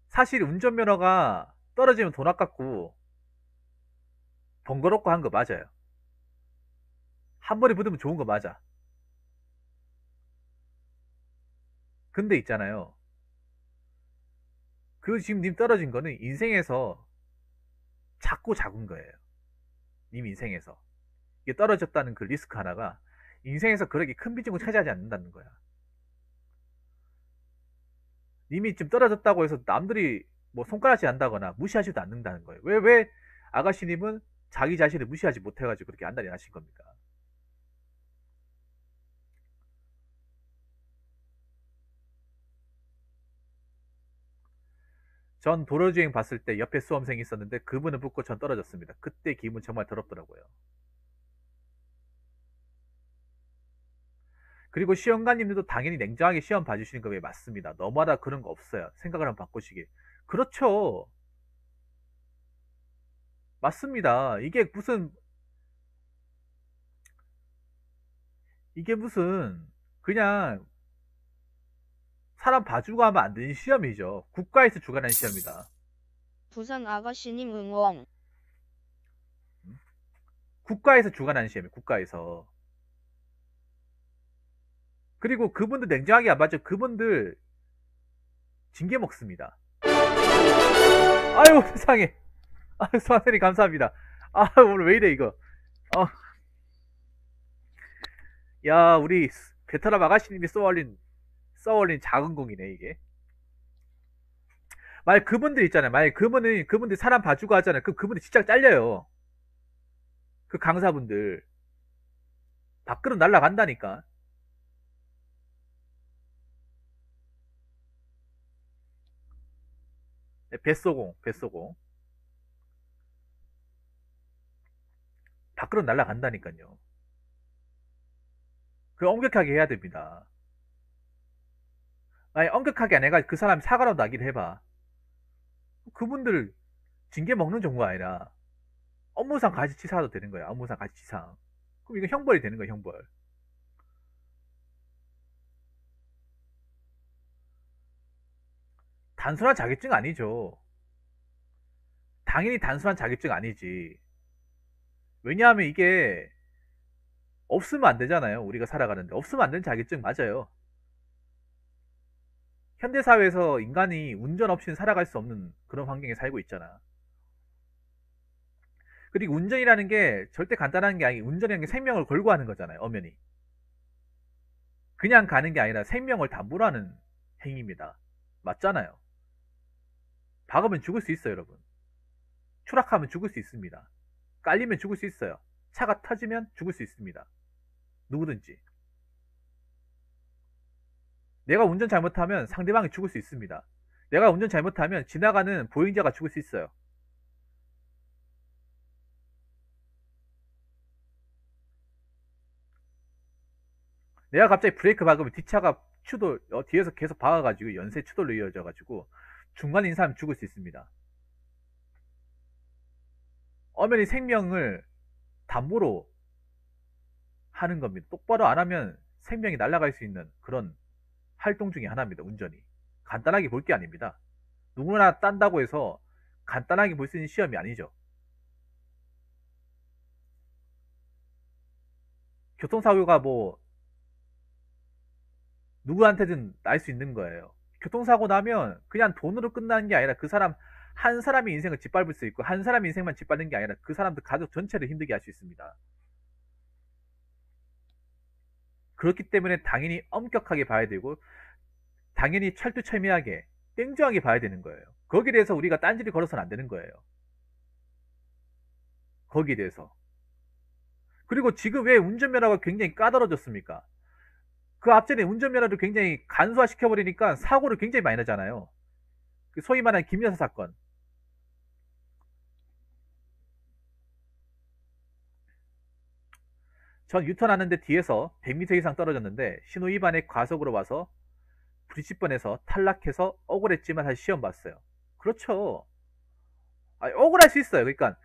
사실 운전면허가 떨어지면 돈 아깝고 번거롭고 한 거 맞아요. 한 번에 붙으면 좋은 거 맞아. 근데 있잖아요. 그 지금 님 떨어진 거는 인생에서 작고 작은 거예요. 님 인생에서. 이게 떨어졌다는 그 리스크 하나가 인생에서 그렇게 큰 비중을 차지하지 않는다는 거야. 님이 좀 떨어졌다고 해서 남들이 뭐 손가락질 한다거나 무시하지도 않는다는 거예요. 왜 아가씨님은 자기 자신을 무시하지 못해가지고 그렇게 안달이 나신 겁니까? 전 도로주행 봤을 때 옆에 수험생이 있었는데 그분은 붙고 전 떨어졌습니다. 그때 기분 정말 더럽더라고요. 그리고 시험관님들도 당연히 냉정하게 시험 봐주시는 거 왜 맞습니다. 너무하다 그런 거 없어요. 생각을 한번 바꾸시길. 그렇죠. 맞습니다. 이게 무슨 그냥 사람 봐주고 하면 안 되는 시험이죠. 국가에서 주관하는 시험이다. 부산 아가씨님 응원. 국가에서 주관하는 시험이에요. 국가에서. 그리고 그분들 냉정하게 안 봐줘. 그분들 징계 먹습니다. 아유, 세상에. 아유, 수학생님 감사합니다. 오늘 왜 이래 이거. 어, 야, 우리 베테랑 아가씨님이 쏘아올린 작은 공이네 이게. 만약 그분들 있잖아요. 만약 그분들 사람 봐주고 하잖아요. 그분들 진짜 잘려요. 그 강사분들 밖으로 날아간다니까. 네, 뱃소공 밖으로 날아간다니까요. 그 엄격하게 해야 됩니다. 아니 엄격하게 안 해가 그 사람이 사과라도 나기를 해봐. 그분들 징계 먹는 정도가 아니라 업무상 가시치사도 되는 거야. 업무상 가시치상. 그럼 이거 형벌이 되는 거야. 형벌. 단순한 자격증 아니죠. 당연히 단순한 자격증 아니지. 왜냐하면 이게 없으면 안 되잖아요. 우리가 살아가는데 없으면 안 되는 자격증 맞아요. 현대사회에서 인간이 운전 없이는 살아갈 수 없는 그런 환경에 살고 있잖아. 그리고 운전이라는 게 절대 간단한 게 아니고 운전이라는 게 생명을 걸고 하는 거잖아요. 엄연히. 그냥 가는 게 아니라 생명을 담보로 하는 행위입니다. 맞잖아요. 박으면 죽을 수 있어요, 여러분. 추락하면 죽을 수 있습니다. 깔리면 죽을 수 있어요. 차가 터지면 죽을 수 있습니다. 누구든지. 내가 운전 잘못하면 상대방이 죽을 수 있습니다. 내가 운전 잘못하면 지나가는 보행자가 죽을 수 있어요. 내가 갑자기 브레이크 밟으면 뒷차가 뒤에서 계속 박아가지고 연쇄 추돌로 이어져가지고 중간에 있는 사람이 죽을 수 있습니다. 엄연히 생명을 담보로 하는 겁니다. 똑바로 안 하면 생명이 날아갈 수 있는 그런 활동 중에 하나입니다. 운전이. 간단하게 볼 게 아닙니다. 누구나 딴다고 해서 간단하게 볼 수 있는 시험이 아니죠. 교통사고가 뭐 누구한테든 날 수 있는 거예요. 교통사고 나면 그냥 돈으로 끝나는 게 아니라 그 사람 한 사람의 인생을 짓밟을 수 있고 한 사람의 인생만 짓밟는 게 아니라 그 사람들 가족 전체를 힘들게 할 수 있습니다. 그렇기 때문에 당연히 엄격하게 봐야 되고 당연히 철두철미하게 땡중하게 봐야 되는 거예요. 거기에 대해서 우리가 딴지를 걸어서는 안 되는 거예요. 거기에 대해서. 그리고 지금 왜 운전면허가 굉장히 까다로워졌습니까? 그 앞전에 운전면허를 굉장히 간소화시켜버리니까 사고를 굉장히 많이 나잖아요. 그 소위 말하는 김여사 사건. 전 유턴하는데 뒤에서 100m 이상 떨어졌는데 신호위반에 과속으로 와서 부딪힐 뻔해서 탈락해서 억울했지만 다시 시험 봤어요. 그렇죠. 아니, 억울할 수 있어요. 그러니까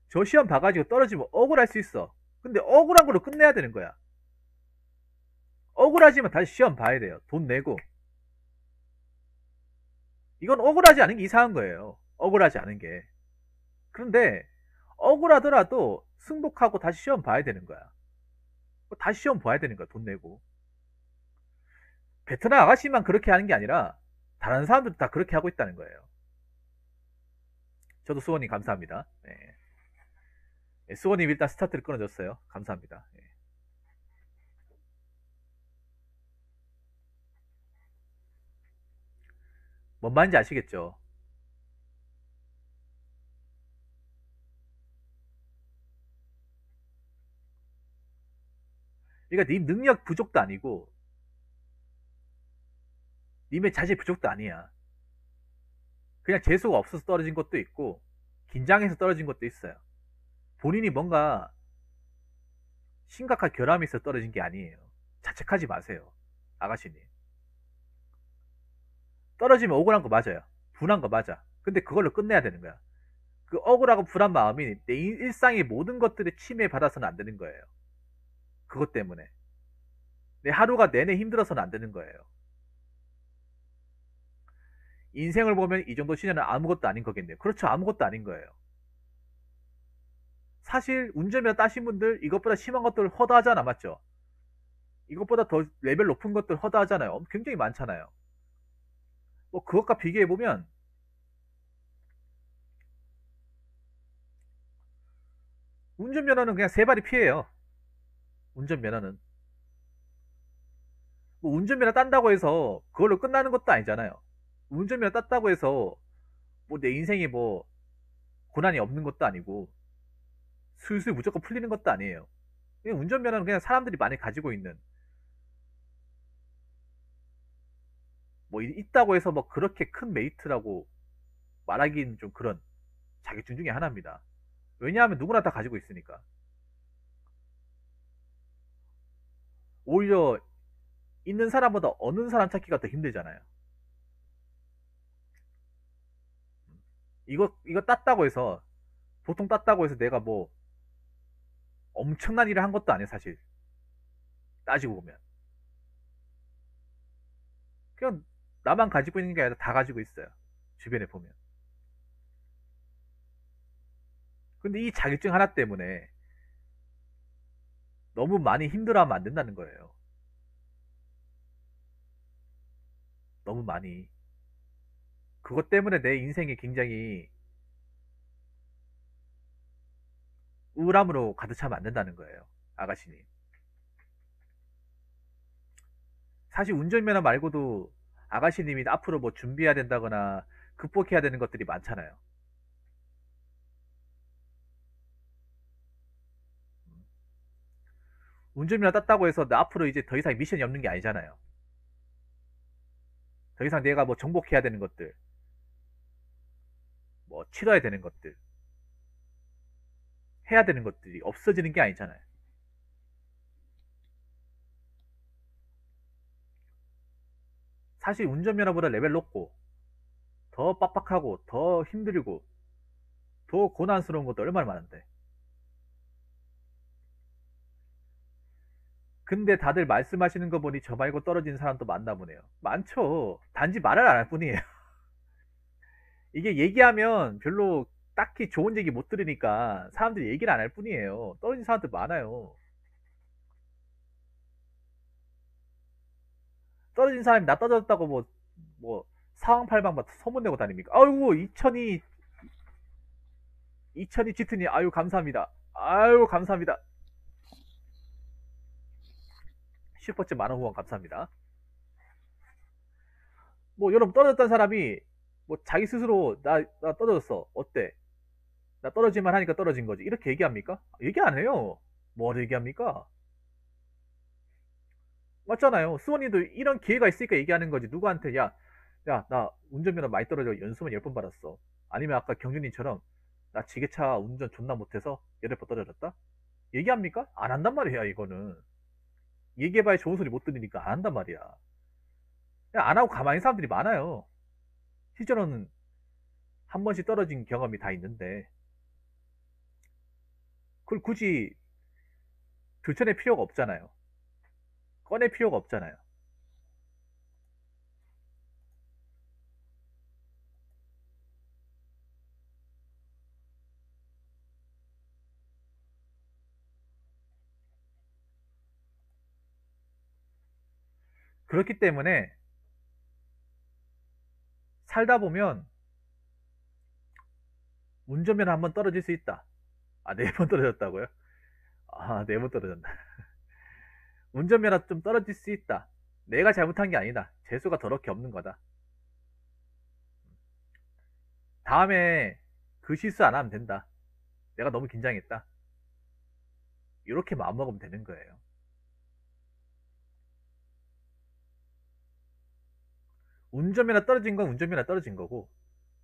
저 시험 봐가지고 떨어지면 억울할 수 있어. 근데 억울한 걸로 끝내야 되는 거야. 억울하지만 다시 시험 봐야 돼요. 돈 내고. 이건 억울하지 않은 게 이상한 거예요. 억울하지 않은 게. 그런데 억울하더라도 승복하고 다시 시험 봐야 되는 거야. 다시 시험 봐야 되는 거야. 돈 내고. 베트남 아가씨만 그렇게 하는 게 아니라 다른 사람들도 다 그렇게 하고 있다는 거예요. 저도 수원님 감사합니다. 네. 수원님 일단 스타트를 끊어줬어요. 감사합니다. 네. 뭔 말인지 아시겠죠? 그러니까 님 능력 부족도 아니고 님의 자질 부족도 아니야. 그냥 재수가 없어서 떨어진 것도 있고 긴장해서 떨어진 것도 있어요. 본인이 뭔가 심각한 결함이 있어 떨어진 게 아니에요. 자책하지 마세요. 아가씨님. 떨어지면 억울한 거 맞아요. 분한 거 맞아. 근데 그걸로 끝내야 되는 거야. 그 억울하고 불안 마음이 내 일상의 모든 것들을 침해받아서는 안 되는 거예요. 그것 때문에. 내 하루가 내내 힘들어서는 안 되는 거예요. 인생을 보면 이 정도 시련은 아무것도 아닌 거겠네요. 그렇죠. 아무것도 아닌 거예요. 사실 운전면허 따신 분들 이것보다 심한 것들 허다하잖아. 맞죠? 이것보다 더 레벨 높은 것들 허다하잖아요. 굉장히 많잖아요. 뭐 그것과 비교해보면 운전면허는 그냥 세 발이 피해요. 운전면허는. 뭐 운전면허 딴다고 해서 그걸로 끝나는 것도 아니잖아요. 운전면허 땄다고 해서 뭐 내 인생에 뭐 고난이 없는 것도 아니고 슬슬 무조건 풀리는 것도 아니에요. 그냥 운전면허는 그냥 사람들이 많이 가지고 있는 뭐 있다고 해서 뭐 그렇게 큰 메리트라고 말하기는 좀 그런 자격증 중에 하나입니다. 왜냐하면 누구나 다 가지고 있으니까. 오히려 있는 사람보다 없는 사람 찾기가 더 힘들잖아요. 이거 땄다고 해서 보통 땄다고 해서 내가 뭐 엄청난 일을 한 것도 아니에요. 사실 따지고 보면 그냥 나만 가지고 있는 게 아니라 다 가지고 있어요. 주변에 보면. 근데 이 자격증 하나 때문에 너무 많이 힘들어하면 안 된다는 거예요. 너무 많이. 그것 때문에 내 인생이 굉장히 우울함으로 가득 차면 안 된다는 거예요. 아가씨님. 사실 운전면허 말고도 아가씨님이 앞으로 뭐 준비해야 된다거나 극복해야 되는 것들이 많잖아요. 운전면허 땄다고 해서 나 앞으로 이제 더 이상 미션이 없는 게 아니잖아요. 더 이상 내가 뭐 정복해야 되는 것들, 뭐 치러야 되는 것들, 해야 되는 것들이 없어지는 게 아니잖아요. 사실 운전면허보다 레벨 높고 더 빡빡하고 더 힘들고 더 고난스러운 것도 얼마나 많은데. 근데 다들 말씀하시는 거 보니 저 말고 떨어지는 사람도 많나 보네요. 많죠. 단지 말을 안 할 뿐이에요. 이게 얘기하면 별로 딱히 좋은 얘기 못 들으니까 사람들이 얘기를 안 할 뿐이에요. 떨어진 사람들 많아요. 떨어진 사람이 나 떨어졌다고 뭐 사왕팔방 막 소문내고 다닙니까? 아이고, 2002 지트니, 아유, 감사합니다. 아유, 감사합니다. 슈퍼챗 만원 후원 감사합니다. 뭐, 여러분, 떨어졌던 사람이 뭐 자기 스스로 나 떨어졌어. 어때? 나 떨어질만 하니까 떨어진 거지. 이렇게 얘기합니까? 얘기 안 해요. 뭐를 얘기합니까? 맞잖아요. 수원이도 이런 기회가 있으니까 얘기하는 거지. 누구한테, 야, 나 운전면허 많이 떨어져. 연수만 10번 받았어. 아니면 아까 경준님처럼, 나 지게차 운전 존나 못해서 8번 떨어졌다? 얘기합니까? 안 한단 말이야, 이거는. 얘기해봐야 좋은 소리 못 들으니까 안 한단 말이야. 그냥 안 하고 가만히 있는 사람들이 많아요. 실제로는 한 번씩 떨어진 경험이 다 있는데, 그걸 굳이 들춰낼 필요가 없잖아요. 꺼낼 필요가 없잖아요. 그렇기 때문에 살다 보면 운전면허 한 번 떨어질 수 있다. 아, 4번 떨어졌다고요? 아, 4번 떨어졌나. 운전면허 좀 떨어질 수 있다. 내가 잘못한 게 아니다. 재수가 더럽게 없는 거다. 다음에 그 실수 안 하면 된다. 내가 너무 긴장했다. 이렇게 마음먹으면 되는 거예요. 운전면허 떨어진 건 운전면허 떨어진 거고,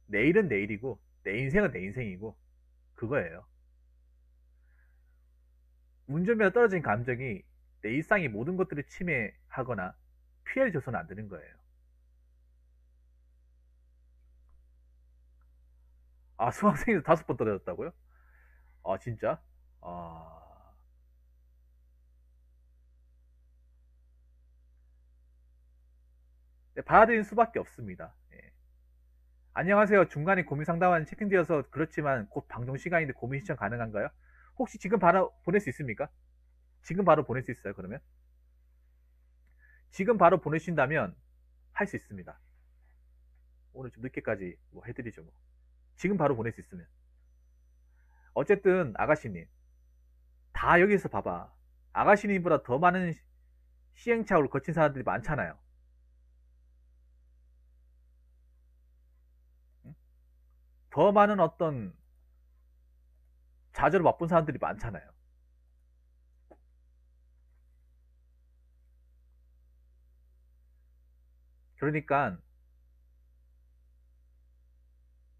내일은 내일이고, 내 인생은 내 인생이고, 그거예요. 운전면허 떨어진 감정이 내 일상의 모든 것들을 침해하거나 피해를 줘서는 안 되는 거예요. 아, 수강생에서 5번 떨어졌다고요? 아, 진짜? 아, 네, 받아들일 수밖에 없습니다. 예. 안녕하세요. 중간에 고민 상담은 채팅되어서 그렇지만 곧 방송 시간인데 고민 신청 가능한가요? 혹시 지금 바로 보낼 수 있습니까? 지금 바로 보낼 수 있어요, 그러면? 지금 바로 보내신다면 할 수 있습니다. 오늘 좀 늦게까지 뭐 해드리죠, 뭐. 지금 바로 보낼 수 있으면. 어쨌든, 아가씨님. 다 여기서 봐봐. 아가씨님보다 더 많은 시행착오를 거친 사람들이 많잖아요. 응? 더 많은 어떤 좌절을 맛본 사람들이 많잖아요. 그러니까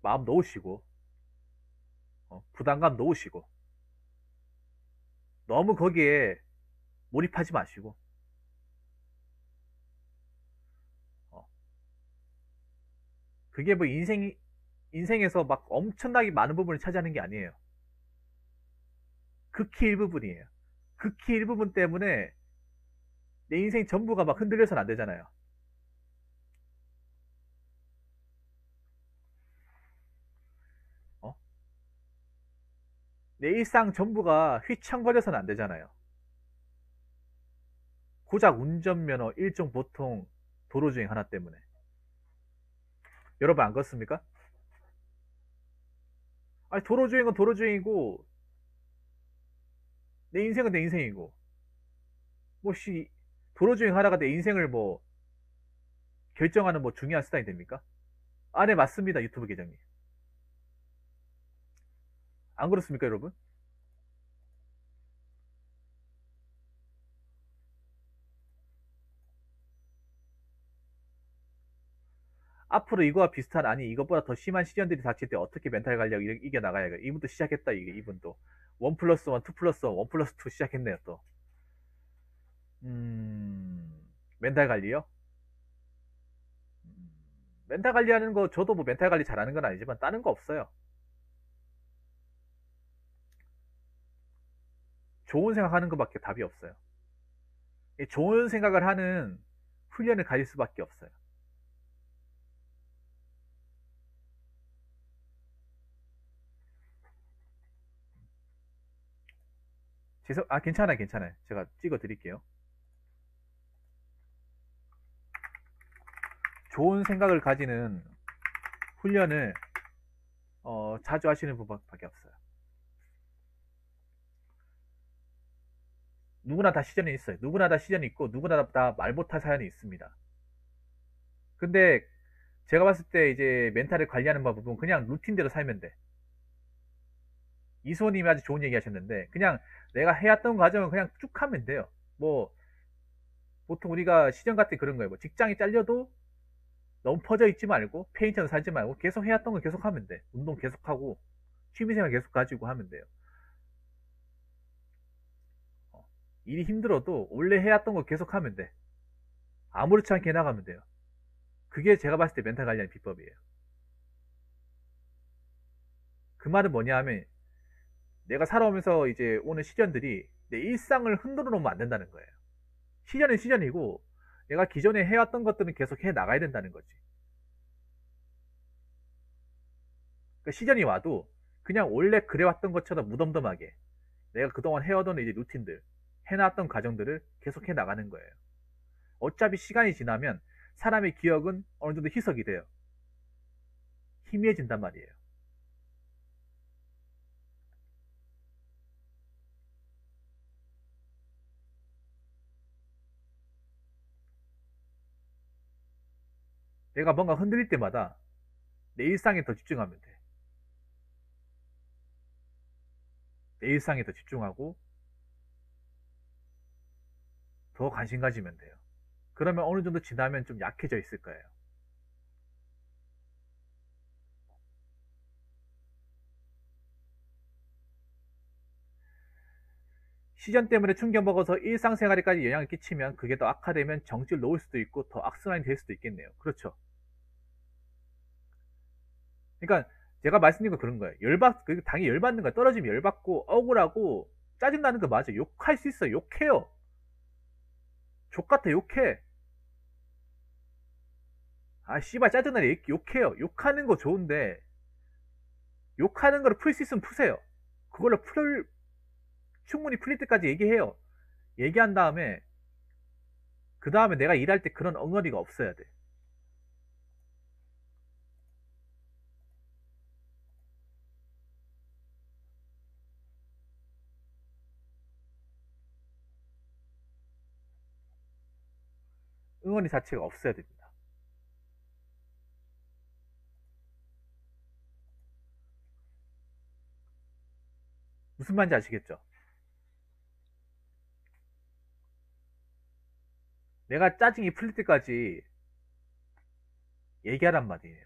마음 놓으시고 부담감 놓으시고 너무 거기에 몰입하지 마시고 어, 그게 뭐 인생에서 막 엄청나게 많은 부분을 차지하는 게 아니에요. 극히 일부분이에요. 극히 일부분 때문에 내 인생 전부가 막 흔들려서는 안 되잖아요. 어? 내 일상 전부가 휘청거려서는 안 되잖아요. 고작 운전면허 일종 보통 도로주행 하나 때문에. 여러분 안 그렇습니까? 아니, 도로주행은 도로주행이고, 내 인생은 내 인생이고, 뭐, 도로주행 하다가 내 인생을 뭐, 결정하는 뭐 중요한 수단이 됩니까? 아, 네, 맞습니다. 유튜브 계정님. 안 그렇습니까, 여러분? 앞으로 이거와 비슷한, 아니, 이것보다 더 심한 시련들이 닥칠 때 어떻게 멘탈 관리하고 이겨나가야, 이분도 시작했다, 이분도. 1 플러스 1, 2 플러스 1, 1 플러스 2 시작했네요, 또. 멘탈 관리요? 멘탈 관리하는 거, 저도 뭐 멘탈 관리 잘하는 건 아니지만, 다른 거 없어요. 좋은 생각하는 것밖에 답이 없어요. 좋은 생각을 하는 훈련을 가질 수밖에 없어요. 괜찮아요, 괜찮아요. 제가 찍어 드릴게요. 좋은 생각을 가지는 훈련을 자주 하시는 분밖에 없어요. 누구나 다 시전이 있어요. 누구나 다 시전이 있고 누구나 다 말 못할 사연이 있습니다. 근데 제가 봤을 때 이제 멘탈을 관리하는 방법은 그냥 루틴대로 살면 돼. 이수호님이 아주 좋은 얘기 하셨는데 그냥 내가 해왔던 과정을 그냥 쭉 하면 돼요. 뭐 보통 우리가 시전 같은 그런 거예요. 뭐 직장이 잘려도 너무 퍼져 있지 말고 페인처럼 살지 말고 계속 해왔던 걸 계속 하면 돼. 운동 계속하고 취미생활 계속 가지고 하면 돼요. 일이 힘들어도 원래 해왔던 걸 계속 하면 돼. 아무렇지 않게 해나가면 돼요. 그게 제가 봤을 때 멘탈 관리하는 비법이에요. 그 말은 뭐냐 하면 내가 살아오면서 이제 오는 시련들이 내 일상을 흔들어 놓으면 안 된다는 거예요. 시련은 시련이고 내가 기존에 해왔던 것들은 계속 해 나가야 된다는 거지. 그러니까 시련이 와도 그냥 원래 그래왔던 것처럼 무덤덤하게 내가 그동안 해오던 이제 루틴들, 해놨던 과정들을 계속 해 나가는 거예요. 어차피 시간이 지나면 사람의 기억은 어느 정도 희석이 돼요. 희미해진단 말이에요. 내가 뭔가 흔들릴 때마다 내 일상에 더 집중하면 돼. 내 일상에 더 집중하고 더 관심 가지면 돼요. 그러면 어느 정도 지나면 좀 약해져 있을 거예요. 시전 때문에 충격 먹어서 일상생활에까지 영향을 끼치면 그게 더 악화되면 정지를 놓을 수도 있고 더 악순환이 될 수도 있겠네요. 그렇죠. 그러니까 제가 말씀드린 건 그런 거예요. 당연히 열받는 거야. 떨어지면 열받고 억울하고 짜증나는 거 맞아. 욕할 수 있어. 욕해요. 족같아 욕해. 아 씨발 짜증나네 욕해요. 욕하는 거 좋은데 욕하는 거를 풀 수 있으면 푸세요. 그걸로 충분히 풀릴 때까지 얘기해요. 얘기한 다음에 그 다음에 내가 일할 때 그런 엉터리가 없어야 돼. 응어리 자체가 없어야 됩니다. 무슨 말인지 아시겠죠? 내가 짜증이 풀릴 때까지 얘기하란 말이에요.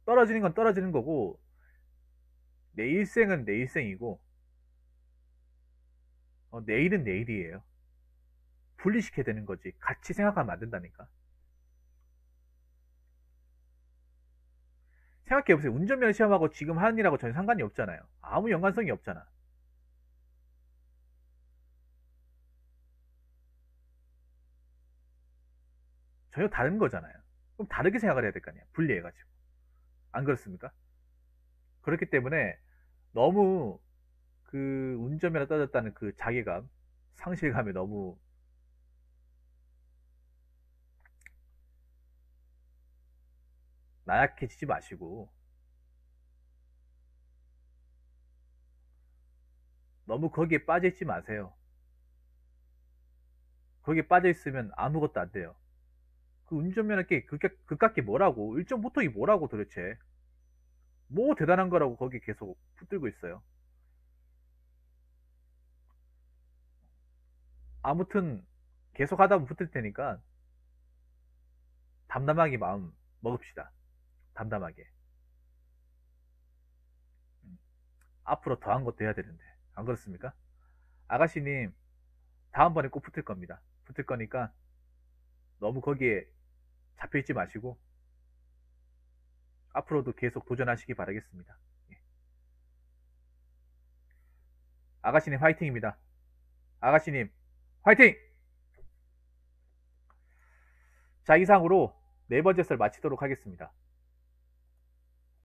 떨어지는 건 떨어지는 거고 내 일생은 내 일생이고 내일은 내일이에요. 분리시켜야 되는 거지. 같이 생각하면 안 된다니까. 생각해보세요. 운전면허 시험하고 지금 하는 일하고 전혀 상관이 없잖아요. 아무 연관성이 없잖아. 전혀 다른 거잖아요. 그럼 다르게 생각을 해야 될 거 아니야. 분리해가지고. 안 그렇습니까? 그렇기 때문에 너무 그 운전면허 떨어졌다는 그 자괴감, 상실감에 너무 나약해지지 마시고 너무 거기에 빠져있지 마세요. 거기에 빠져있으면 아무것도 안 돼요. 그 운전면허 그깟 게 뭐라고? 1.5톤이 뭐라고 도대체? 뭐 대단한 거라고 거기 계속 붙들고 있어요. 아무튼 계속 하다 보면 붙을 테니까 담담하게 마음 먹읍시다. 담담하게. 앞으로 더한 것도 해야 되는데 안 그렇습니까? 아가씨님 다음번에 꼭 붙을 겁니다. 붙을 거니까 너무 거기에 잡혀있지 마시고 앞으로도 계속 도전하시기 바라겠습니다. 예. 아가씨님 화이팅입니다. 아가씨님 화이팅! 자, 이상으로 네 번째 썰 마치도록 하겠습니다.